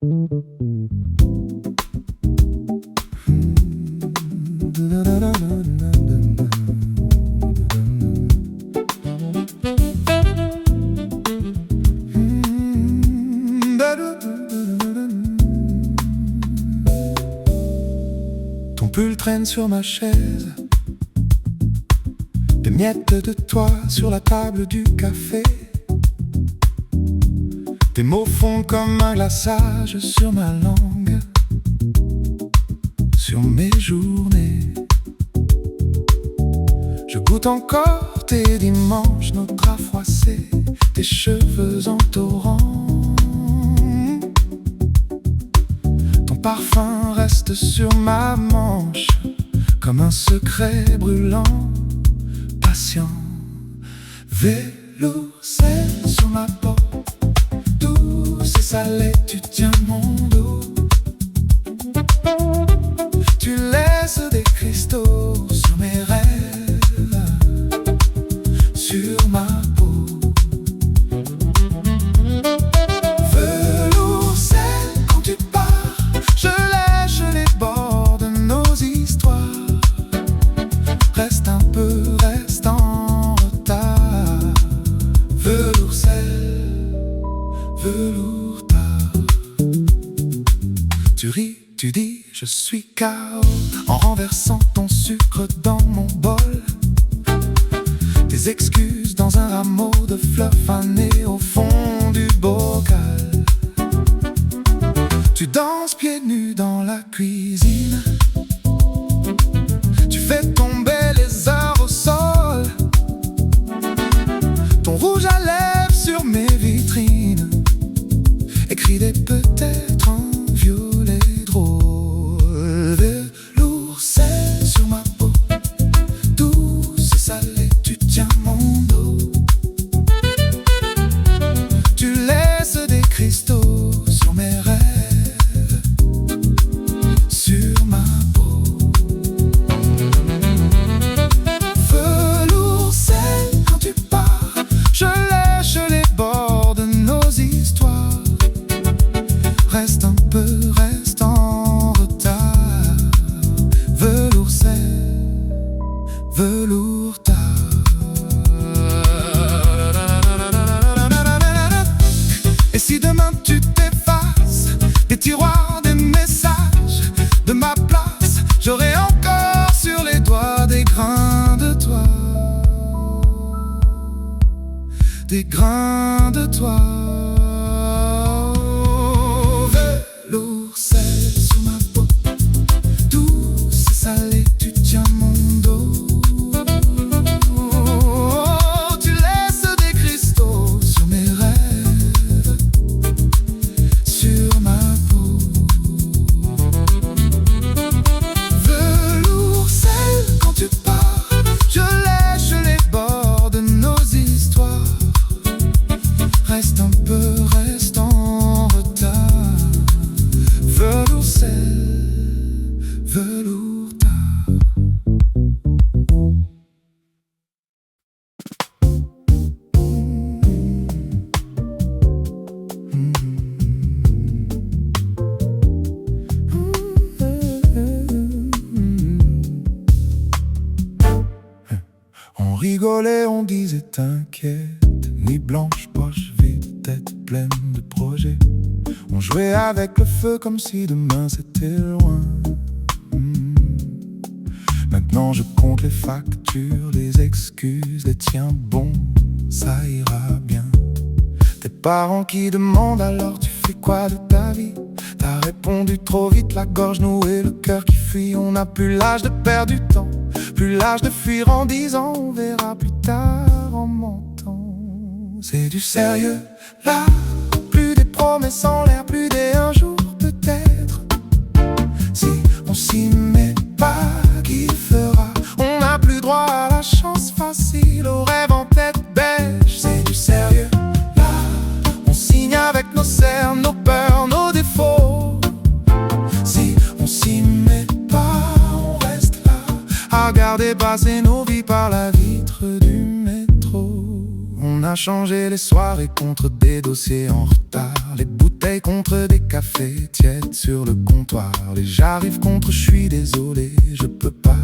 Ton pull traîne sur ma chaise, des miettes de toi sur la table du café. Tes mots fondent comme un glaçage sur ma langue, sur mes journées. Je goûte encore tes dimanches, nos draps froissés, tes cheveux en torrent. Ton parfum reste sur ma manche, comme un secret brûlant, patient. Velours sel sur ma peau, douce et salée, tu tiens mon dos. Tu laisses des cristaux sur mes rêves, sur ma peau. Velours sel, quand tu pars, je lèche les bords de nos histoires. Reste un peu, reste en retard. Velours sel, velours tard. Tu ris, tu dis, je suis KO, en renversant ton sucre dans mon bol. Tes excuses dans un rameau de fleurs fanées au fond du bocal. Tu danses pieds nus dans la cuisine, tu fais tomber les heures au sol. Ton rouge à lèvres sur mes vitrines écrit des peut-être en violet drôle. Velours sel sur ma peau, douce et salée, tu tiens mon dos. Tu laisses des cristaux sur mes rêves, sur ma peau. Velours sel, quand tu pars, je lèche les bords de nos histoires. Reste un peu, reste en retard. Velours sel, velours tard. Et si demain tu t'effaces des tiroirs, des messages de ma place, j'aurai encore sur les doigts des grains de toi, des grains de toi. Velours sel sur ma peau, douce et salée, tu tiens mon dos. Tu laisses des cristaux sur mes rêves, sur ma peau. Velours sel, quand tu pars, je lèche les bords de nos histoires. Reste un peu, reste en retard. Velours sel, velours tard. On rigolait, on disait t'inquiète, nuit blanche, poche vide, tête pleine de projets. On jouait avec le feu comme si demain c'était loin. Maintenant je compte les factures, les excuses, les tiens bon, ça ira bien. Tes parents qui demandent alors tu fais quoi de ta vie? T'as répondu trop vite, la gorge nouée, le cœur qui fuit. On n'a plus l'âge de perdre du temps, plus l'âge de fuir en disant on verra plus tard en mentant. C'est du sérieux là, plus des promesses en l'air, plus des un jour peut-être. Si on s'y met pas, qui le fera? On n'a plus droit à la chance facile, au rêve en tête beige. C'est du sérieux là, on signe avec nos cernes, nos peurs, nos défauts. Si on s'y met pas, on reste là, à regarder passer nos vies par la vitre du métro. On a changé les soirées contre des dossiers en retard, les bouteilles soleil contre des cafés tièdes sur le comptoir. Les j'arrive contre, je suis désolé, je peux pas.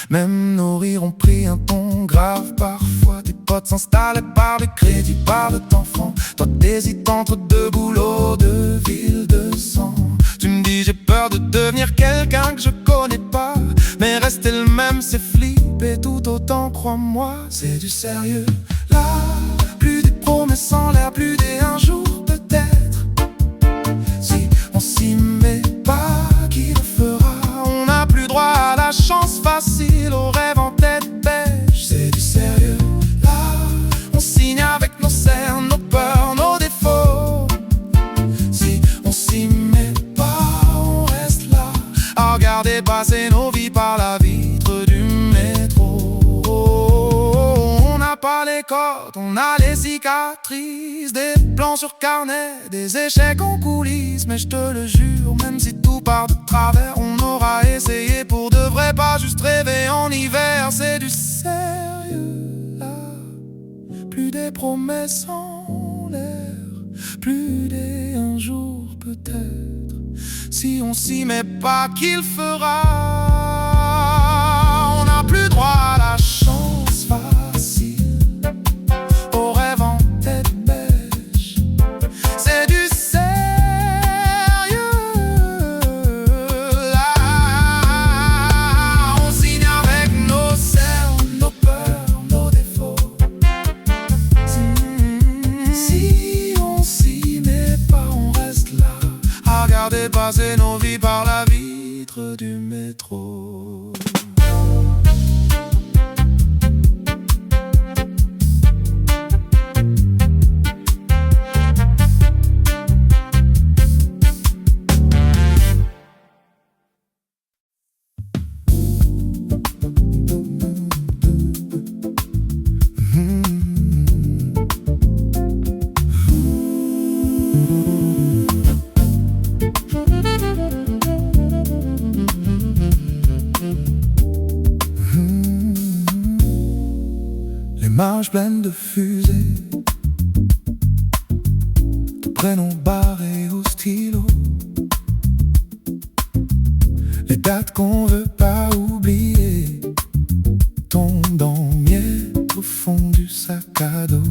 Même nos rires ont pris un ton grave parfois. Tes potes s'installaient par le crédit, par le temps franc. Toi t'hésites entre deux boulots, deux villes, de sang. Tu me dis j'ai peur de devenir quelqu'un que je connais pas, mais rester le même c'est flipper tout autant, crois-moi. C'est du sérieux là, plus des promesses en l'air, plus des un jour peut-être. Si on s'y met pas, qui le fera? On n'a plus droit à la chance facile, au rêve en tête bêche. C'est du sérieux là, on signe avec nos cernes, nos peurs, nos défauts. Si on s'y met pas, on reste là à regarder passer nos vies par la vitre du métro. On n'a pas les codes, on a les cicatrices, des plans sur carnet, des échecs en coulisses. Mais je te le jure, même si tout part de travers, on aura essayé pour de vrai, pas juste rêver en hiver. C'est du sérieux là, plus des promesses en l'air, plus des un jour peut-être. Si on s'y met pas, qu'il fera? On n'a plus droit à la chance facile, au rêve en tête bêche. C'est du sérieux là, on signe avec nos cernes, nos peurs, nos défauts. Si on s'y met pas, on reste là à regarder passer nos vies par la vitre du métro. Les marches pleines de fusées, de prénoms barrés au stylo. Les dates qu'on veut pas oublier tombent en miettes au fond du sac à dos.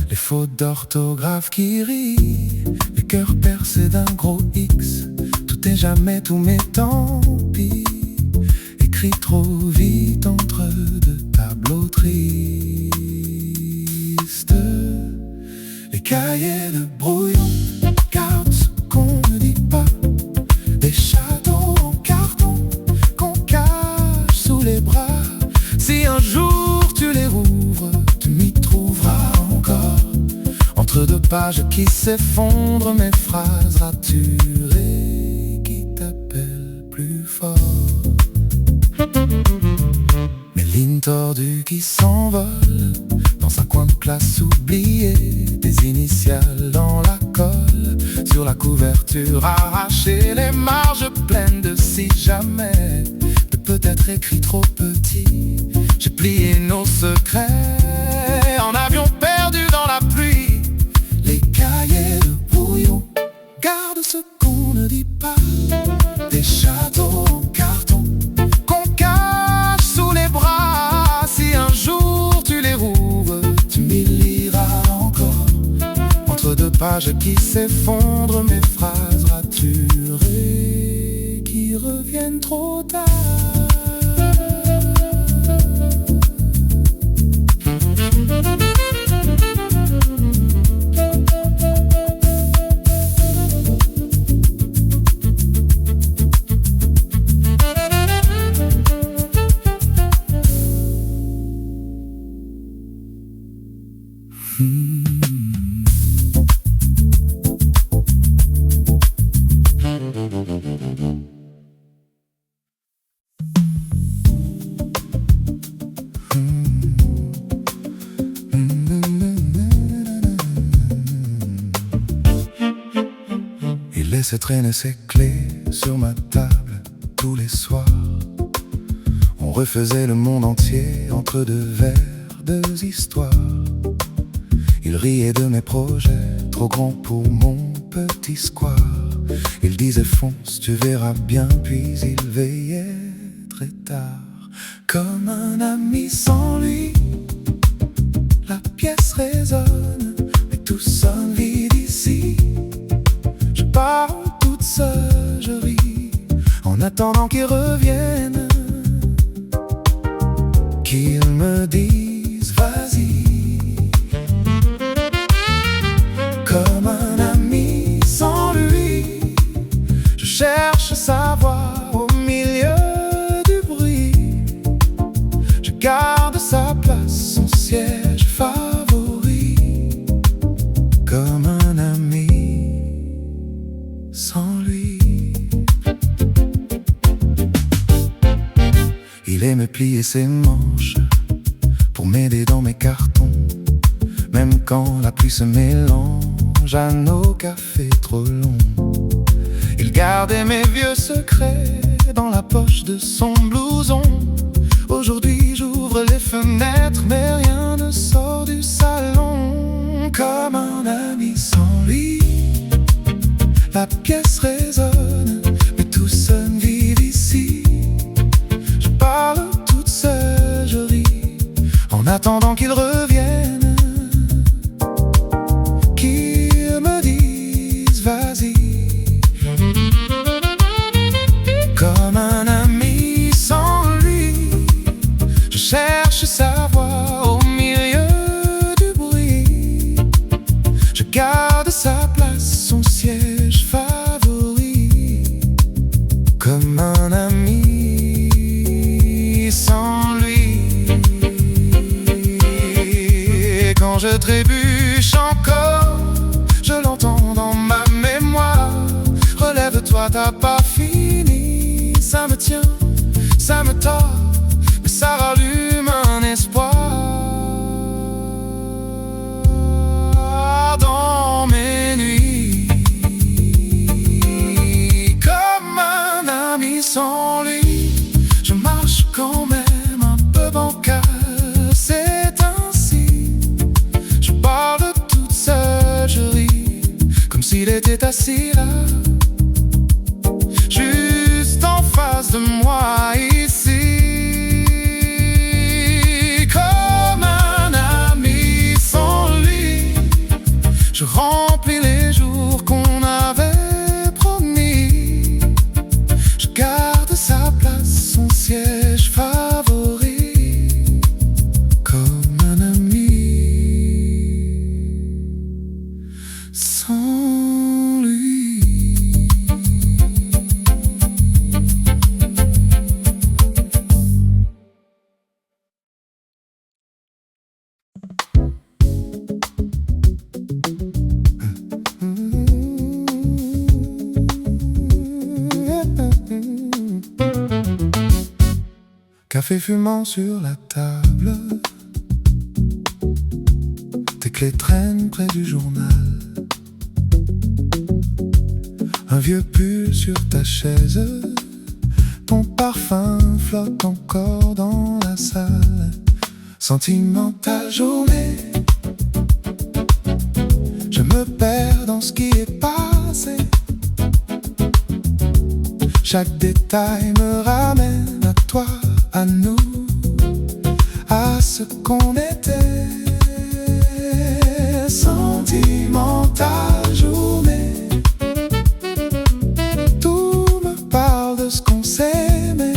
Les fautes d'orthographe qui rient, les cœurs percés d'un gros X. Tout est jamais tout, mais tant pis. Écrit trop vite entre deux tableaux tristes. Les cahiers de brouillon gardent ce qu'on ne dit pas. Des châteaux en carton qu'on cache sous les bras. Si un jour tu les rouvres, tu m'y trouveras encore. Entre deux pages qui s'effondrent, mes phrases raturées qui t'appellent plus fort. Mes lignes tordues qui s'envolent dans un coin de classe oublié. Des initiales dans la colle, sur la couverture arrachée. Les marges pleines de si jamais, de peut-être écrit trop petit. J'ai plié nos secrets en avion perdu dans la pluie. Les cahiers de brouillon gardent ce qu'on ne dit pas. Des châteaux en carton qu'on cache sous les bras. Si un jour tu les rouvres, tu m'y liras encore. Entre deux pages qui s'effondrent, mes phrases raturées qui reviennent trop tard. Il laissait traîner ses clés sur ma table tous les soirs. On refaisait le monde entier entre deux vers, deux histoires. Il riait de mes projets, trop grands pour mon petit square. Il disait fonce, tu verras bien, puis il veillait très tard. Comme un ami sans lui, la pièce résonne, mais tout sonne vide ici. Je parle toute seule, je ris, en attendant qu'il revienne, qu'il me dise vas-y. Comme un ami sans lui, je cherche sa voix au milieu du bruit. Je garde sa place, son siège favori. Comme un ami sans lui. Il aimait plier ses manches pour m'aider dans mes cartons, même quand la pluie se mélange à nos cafés trop longs. Il gardait mes vieux secrets dans la poche de son blouson. Aujourd'hui j'ouvre les fenêtres, mais rien ne sort du salon. Comme un ami sans lui, la pièce résonne, mais tout sonne vide ici. Je parle toute seule, je ris, en attendant qu'il revienne, qu'il me dise vas-y. Comme un ami sans lui, je cherche sa voix au milieu du bruit. Je garde sa place, son siège favori. Comme un ami sans lui. Et quand je trébuche encore, je l'entends dans ma mémoire. Relève-toi, t'as pas fini. Ça me tient, ça me tord, mais ça rallume un espoir dans mes nuits. Comme un ami sans lui, je marche quand même un peu bancal. C'est ainsi, je parle toute seule, je ris, comme s'il était assis là, juste en face de moi ici. Comme un ami sans lui, je remplis les jours qu'on avait promis. Je garde sa place, son siège favori. Comme un ami sans lui. Café fumant sur la table, tes clés traînent près du journal. Un vieux pull sur ta chaise, ton parfum flotte encore dans la salle. Sentimentale journée, je me perds dans ce qui est passé. Chaque détail me ramène à toi, à nous, à ce qu'on était. Sentimentale journée, tout me parle de ce qu'on s'aimait.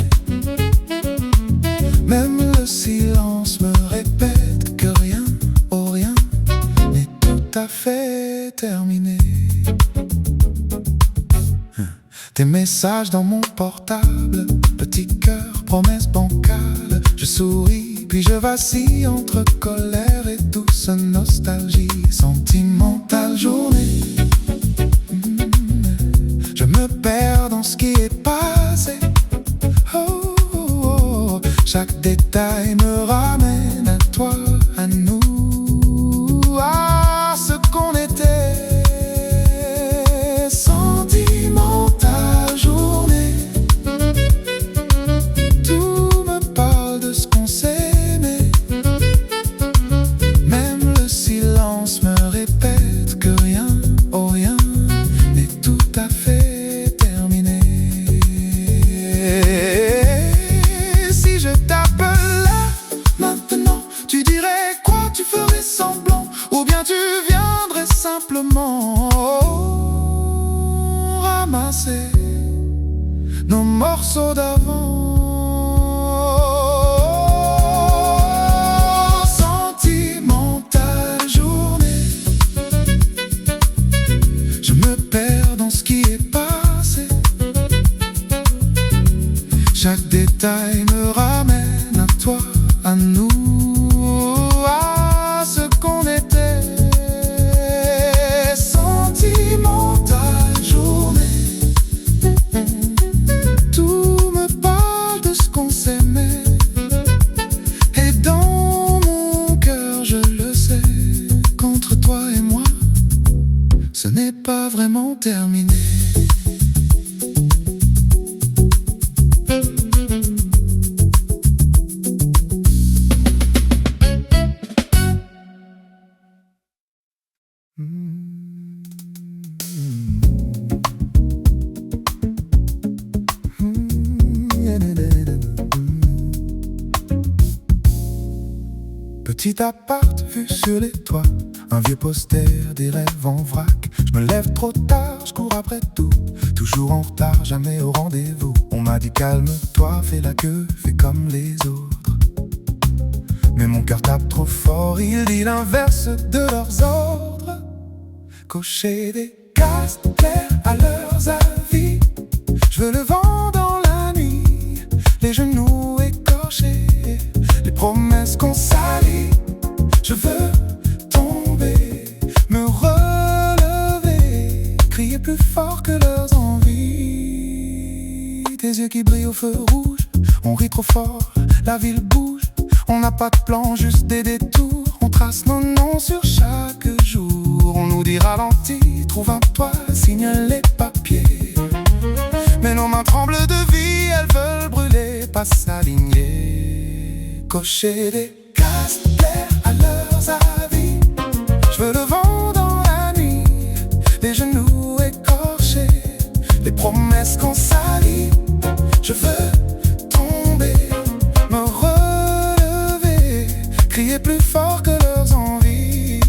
Même le silence me répète que rien, oh rien, n'est tout à fait terminé. Tes messages dans mon portable, petit cœur, promesse bancale. Je souris, puis je vacille entre colère et douce nostalgie. Sentimentale journée, je me perds dans ce qui est passé. Oh, oh, oh. Chaque détail me ramène à toi, à nous, à ce qu'on était. Sentimentale journée, tout me parle de ce qu'on s'aimait. Même le silence avons ramassé nos morceaux d'avant. Sentimentale journée, je me perds dans ce qui est passé. Chaque détail me ramène à toi, à nous, à ce qu'on était. Sentimentale journée, tout me parle de ce qu'on s'aimait. Et dans mon cœur je le sais, qu'entre toi et moi, ce n'est pas vraiment terminé. Petit appart vu sur les toits, un vieux poster, des rêves en vrac. Je me lève trop tard, je cours après tout, toujours en retard, jamais au rendez-vous. On m'a dit calme-toi, fais la queue, fais comme les autres. Mais mon cœur tape trop fort, il dit l'inverse de leurs ordres. Cocher des cases claires à leurs avis. Je veux le vent dans la nuit, les genoux écorchés, les promesses qu'on salit. Je veux tomber, me relever, crier plus fort que leurs envies. Tes yeux qui brillent au feu rouge, on rit trop fort, la ville bouge. On n'a pas de plan, juste des détours. On trace nos noms sur chaque jour. On nous dit ralentis, trouve un toit, signale les papiers. Mais nos mains tremblent de vie, elles veulent brûler, pas s'aligner. Cocher des cases claires à leurs avis. Je veux le vent dans la nuit, les genoux écorchés, les promesses qu'on salit. Je veux tomber, me relever, crier plus fort que leurs envies.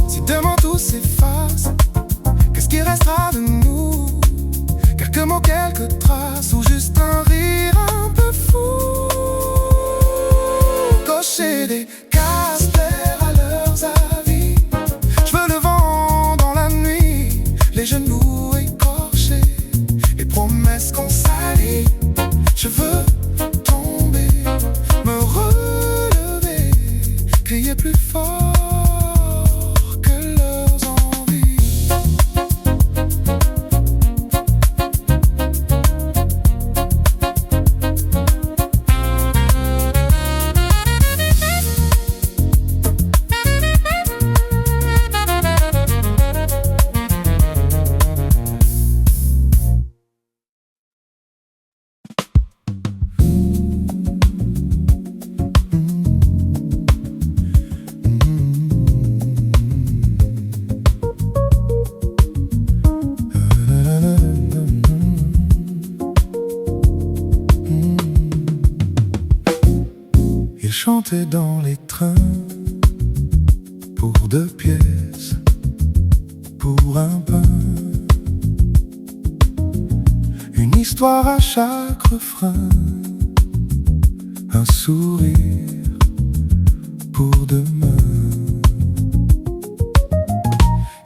Si demain tout s'efface, qu'est-ce qui restera de nous? Quelques mots, quelques traces, ou juste un rire un peu fou. Cocher des cases claires à leurs avis. Je veux le vent dans la nuit, les genoux écorchés, les promesses qu'on salit. Je veux tomber, me relever, crier plus fort que leurs envies. Ils chantaient dans les trains, pour 2 pièces, pour un pain. Une histoire à chaque refrain, un sourire pour demain.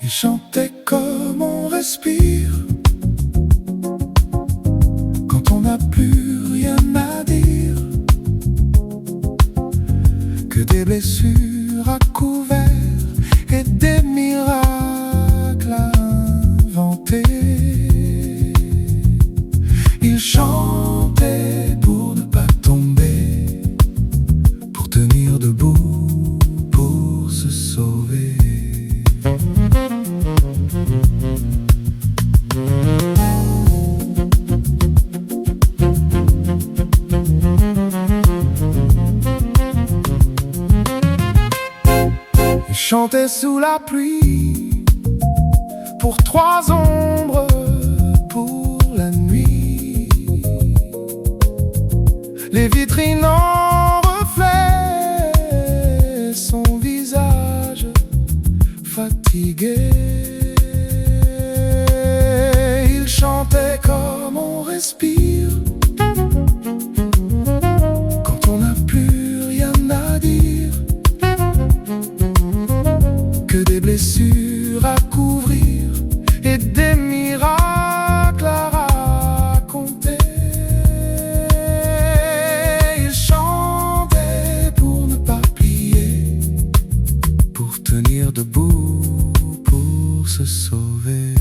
Ils chantaient comme on respire, quand on n'a plus rien à dire, que des blessures à couvert et des miracles à inventer. Ils chantaient pour ne pas tomber, pour tenir debout, pour se sauver. Ils chantaient sous la pluie, pour 3 ombres, pour la nuit. Les vitrines en reflet, son visage fatigué. Il chantait comme on respire quand on n'a plus rien à dire, que des blessures à couvrir et des miracles à raconter. Il chantait pour ne pas plier, pour tenir debout, pour se sauver.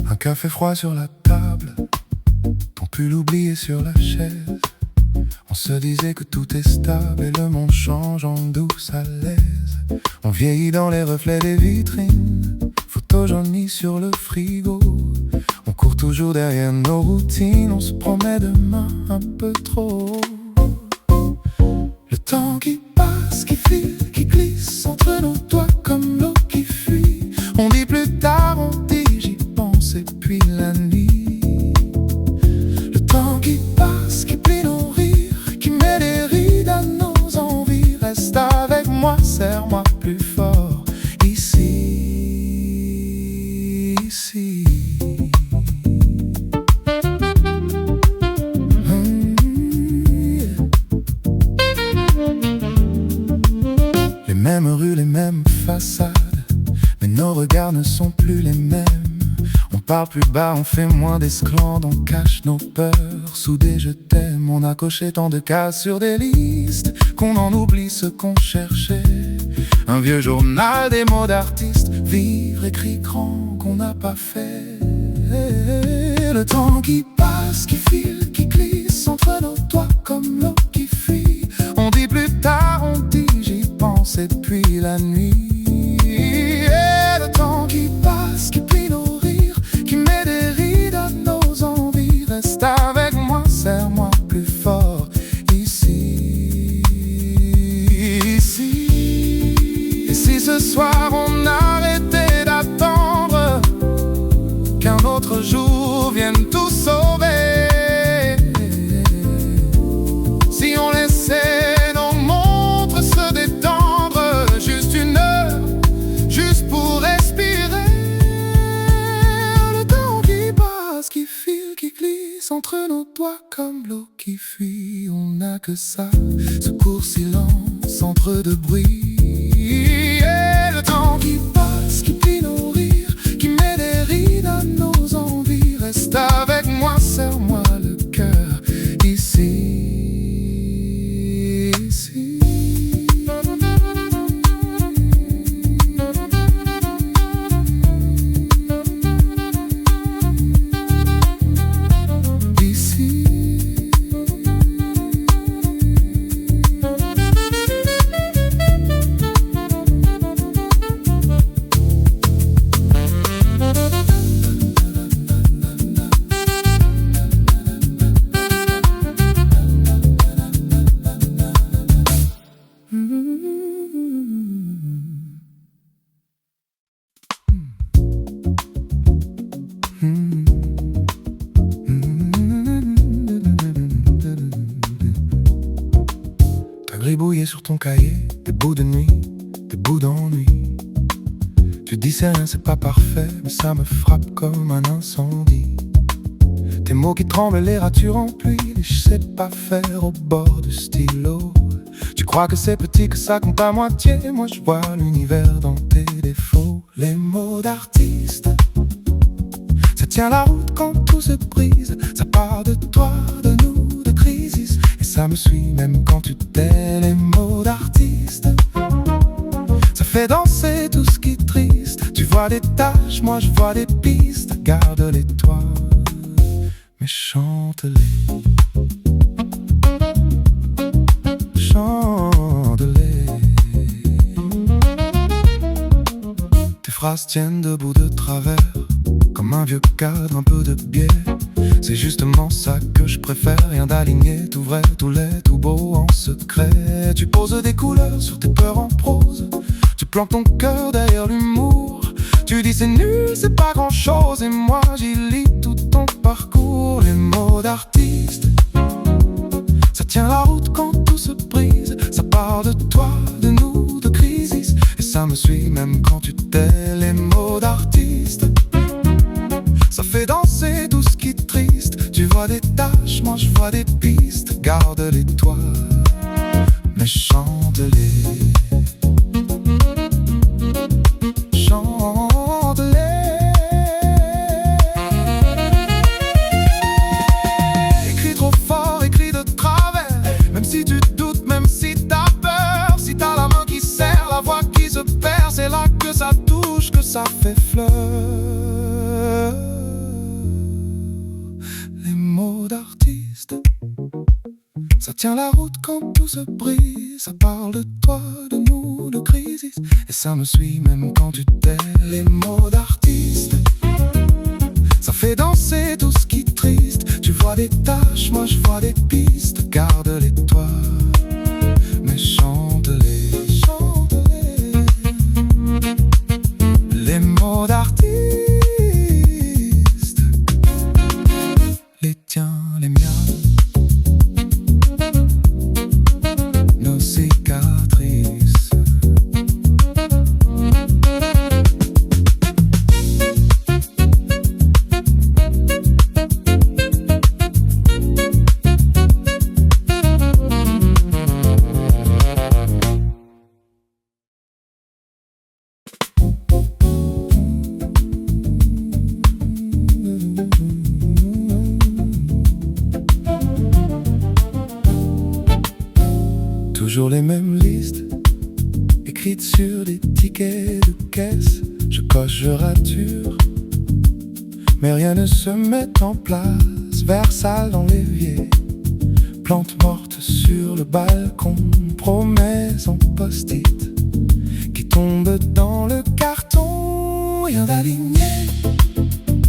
Un café froid sur la table, ton pull oublié sur la chaise. On se disait que tout est stable et le monde change en douce à l'aise. On vieillit dans les reflets des vitrines, photos jaunies sur le frigo. On court toujours derrière nos routines, on se promet demain un peu trop. Le temps qui passe, qui file, qui glisse entre nos doigts comme l'eau qui fuit. On dit plus tard, on dit j'y pense et puis la nuit. Le temps qui passe, qui plie nos rires, qui met des rides à nos envies. Reste avec moi, serre-moi plus fort, ici, ici. Les mêmes rues, les mêmes façades, mais nos regards ne sont plus les mêmes. On parle plus bas, on fait moins d'esclandres, on cache nos peurs sous des je t'aime. On a coché tant de cases sur des listes qu'on en oublie ce qu'on cherchait. Un vieux journal, des mots d'artistes, vivre écrit grand qu'on n'a pas fait. Le temps qui passe, qui file, qui glisse entre nos doigts comme l'eau qui fuit. On dit plus tard, on dit j'y pense et puis la nuit. Et le temps qui passe, qui plie nos rires, qui met des rides à nos envies. Reste avec moi, serre-moi plus fort, ici, ici. Et si ce soir on arrêtait d'attendre qu'un autre jour vienne tout sauver, si on laissait nos montres se détendre juste une heure, juste pour respirer. Le temps qui passe, qui file, qui glisse entre nos doigts comme l'eau qui fuit. On n'a que ça, ce court silence entre deux bruits. Et le temps qui passe, qui plie nos rires, qui met des rides à nos envies. Reste avec moi, serre-moi le cœur, ici, ici. T'as gribouillé sur ton cahier des bouts de nuit, des bouts d'ennui. Tu dis c'est rien, c'est pas parfait, mais ça me frappe comme un incendie. Tes mots qui tremblent, les ratures en pluie, et je sais pas faire au bord du stylo. Tu crois que c'est petit, que ça compte à moitié. Moi je vois l'univers dans tes défauts. Les mots d'artiste, ça tient la route quand tout se brise. Ça part de toi, de nous, de crisis. Et ça me suit même quand tu tais. Les mots d'artiste, ça fait danser tout ce qui est triste. Tu vois des taches, moi je vois des pistes. Garde-les toi, mais chante-les. Chante-les. Tes phrases tiennent debout de travers, comme un vieux cadre, un peu de biais. C'est justement ça que je préfère, rien d'aligné, tout vrai, tout laid, tout beau en secret. Tu poses des couleurs sur tes peurs en prose, tu plantes ton cœur derrière l'humour. Tu dis c'est nul, c'est pas grand chose, et moi j'y lis tout ton parcours. Les mots d'artiste, ça tient la route quand tout se brise. Ça parle de toi, de nous, de crisis, et ça me suit même quand tu tais. Les mots d'artiste, ça fait danser tout ce qui triste. Tu vois des taches, moi je vois des pistes. Garde-les toi, mais chante-les. Chante-les. Écris trop fort, écris de travers, même si tu doutes, même si t'as peur. Si t'as la main qui serre, la voix qui se perd, c'est là que ça touche, que ça fait fleur. D'artiste, ça tient la route quand tout se brise. Ça parle de toi, de nous, de crisis, et ça me suit même quand tu tais. Les mots d'artiste, ça fait danser tout ce qui est triste. Tu vois des taches, moi je vois des pistes. Garde-les toi, mais chante-les. Chante-les. Les mots d'artiste, les tiens, les miens, nos cicatrices. Toujours les mêmes listes, écrites sur des tickets de caisse. Je coche, je rature, mais rien ne se met en place. Versailles dans l'évier, plantes mortes sur le balcon, promesses en post-it qui tombent dans le carton. Rien d'aligné,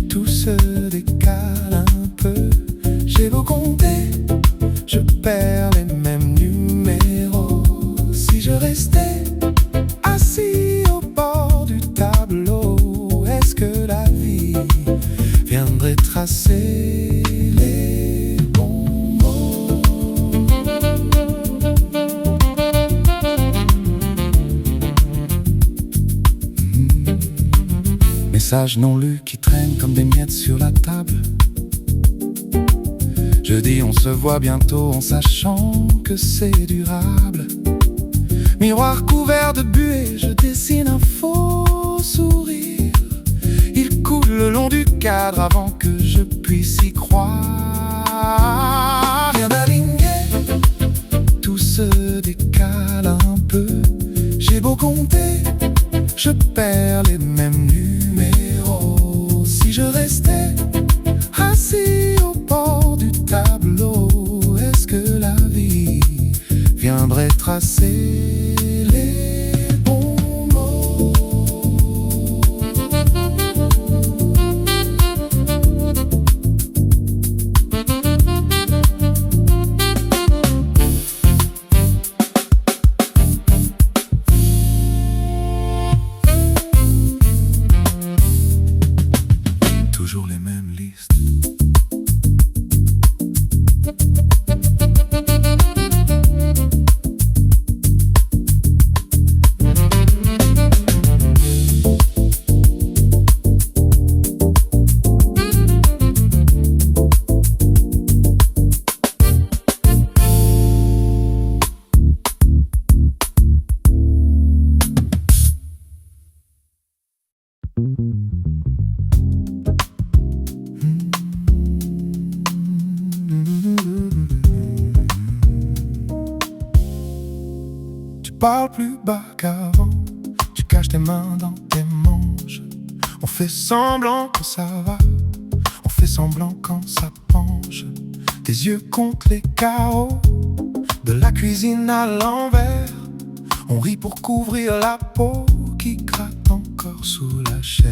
tout se décale un peu. J'ai beau compter, je perds les mêmes numéros. Si je restais assis au bord du tableau, est-ce que la vie viendrait tracer les bons mots? Messages non lus qui traînent comme des miettes sur la table. Je dis on se voit bientôt en sachant que c'est durable. Miroir couvert de buée, je dessine un faux sourire. Il coule le long du cadre avant que je puisse y croire. Rien d'aligné, tout se décale un peu. J'ai beau compter, je perds les mêmes numéros. Si je restais assis au bord du tableau, est-ce que la vie viendrait tracer les bons mots? Toujours les mêmes listes. Tu parles plus bas qu'avant, tu caches tes mains dans tes manches. fait semblant que ça va, on fait semblant quand ça penche. Tes yeux contre les carreaux de la cuisine à l'envers. On rit pour couvrir la peau qui gratte encore sous la chair.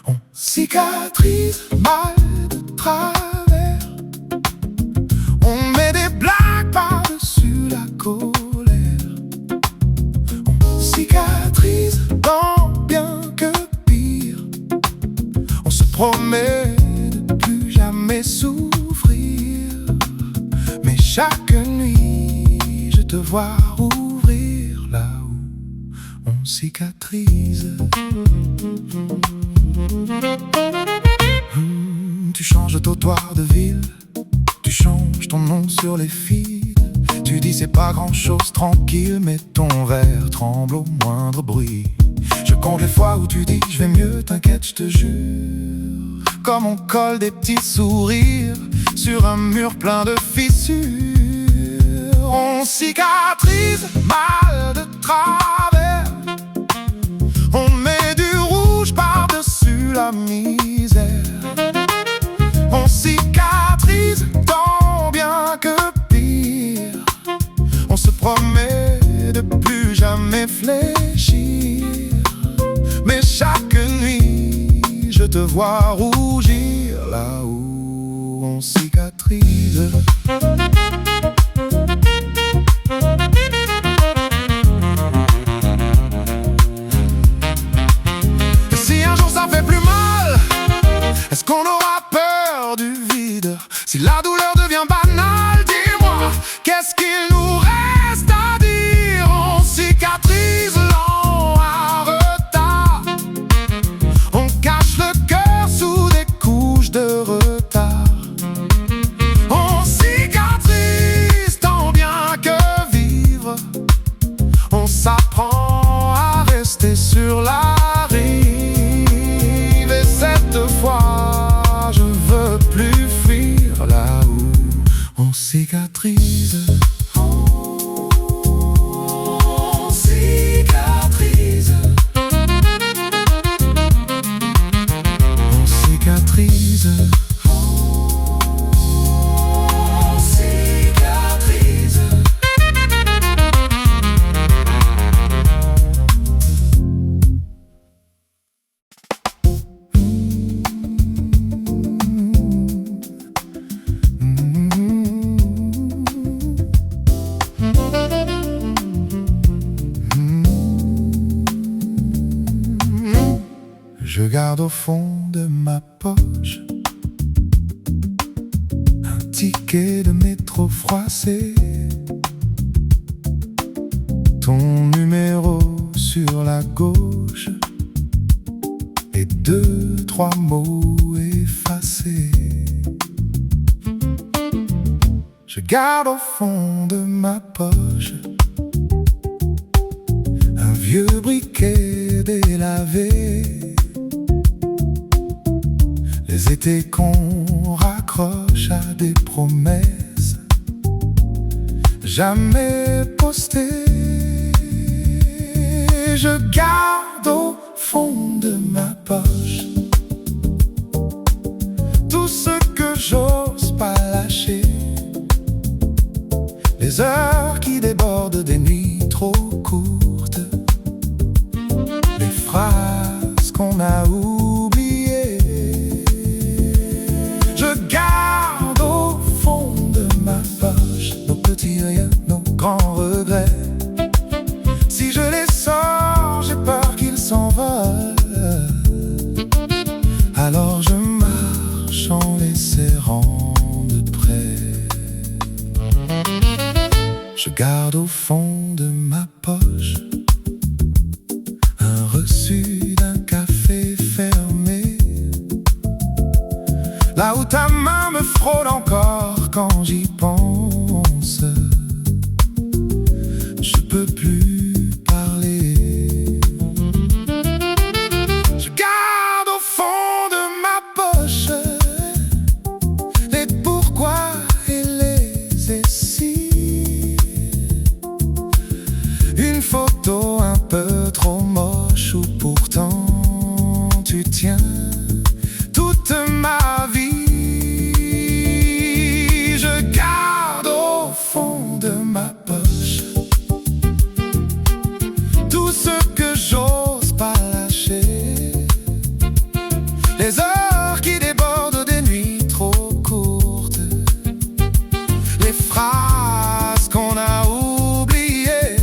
On cicatrise mal de travers. On met des blagues par-dessus la colère. On cicatrise tant bien que pire. On se promet de plus jamais souffrir. Mais chaque nuit, je te vois ouvrir là où on cicatrise. Tu changes de trottoir de ville, tu changes ton nom sur les fils. Tu dis c'est pas grand chose, tranquille, mais ton verre tremble au moindre bruit. Je compte les fois où tu dis je vais mieux, t'inquiète, je te jure. Comme on colle des petits sourires sur un mur plein de fissures. On cicatrise mal de travers. On met du rouge par-dessus la misère. On cicatrise tant bien que pire. On se promet de plus jamais fléchir. Mais chaque nuit, je te vois rougir là où on cicatrise. Si un jour ça fait plus mal, est-ce qu'on aura peur du vide? Si la douleur devient banale, dis-moi, qu'est-ce qu'il nous reste à dire? On cicatrise lent à retard. On cache le cœur sous des couches de retard. On cicatrise tant bien que vivre. On s'apprend à rester sur la rive. Et cette fois, je veux plus fuir là où on cicatrise. On cicatrise. On cicatrise. On cicatrise. Je garde au fond de ma poche un ticket de métro froissé, ton numéro sur la gauche et 2, 3 mots effacés. Je garde au fond de ma poche un vieux briquet délavé, les étés qu'on raccroche à des promesses jamais postées. Je garde au fond de ma poche tout ce que j'ose pas lâcher, les heures qui débordent des nuits trop courtes, les phrases qu'on a oubliées. Je garde au fond de ma poche nos petits riens, nos grands regrets. Si je les sors, j'ai peur qu'ils s'envolent. Alors je marche en les serrant de près. Je garde au fond de ma poche un reçu d'un café fermé, là où ta main me frôle encore quand j'y pense. Je peux plus parler. Je garde au fond de ma poche les pourquoi et les et si. Une photo un peu trop moche où pourtant tiens toute ma vie. Je garde au fond de ma poche tout ce que j'ose pas lâcher. Les heures qui débordent des nuits trop courtes, les phrases qu'on a oubliées.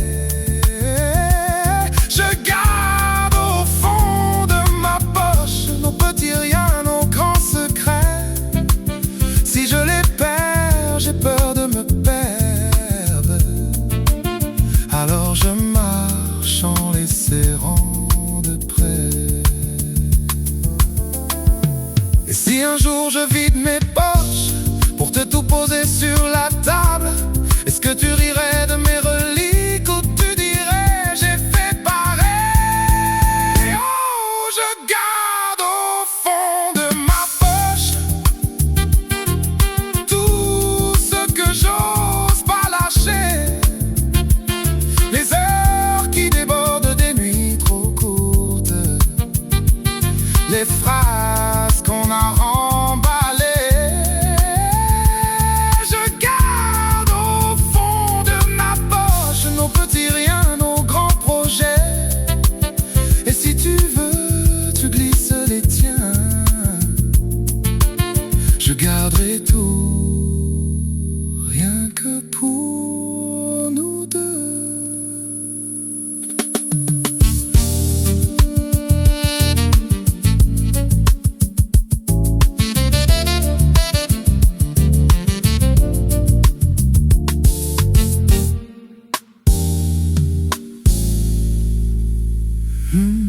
Je garde au fond de ma poche nos petits riens, nos grands secrets. Si je les perds, j'ai peur de me perdre. Alors je marche en les serrant de près. Et si un jour je vide mes poches pour te tout poser sur la table, est-ce que tu rirais de mes reliques ou tu dirais j'ai fait pareil? Oh, je garde au fond de ma poche tout ce que j'ose pas lâcher. Les heures qui débordent des nuits trop courtes, les phrases qu'on a remballées. Je garde au fond de ma poche nos petits riens, nos grands projets. Et si tu veux, tu glisses les tiens. Je garderai tout, rien que pour nous deux. Hmm.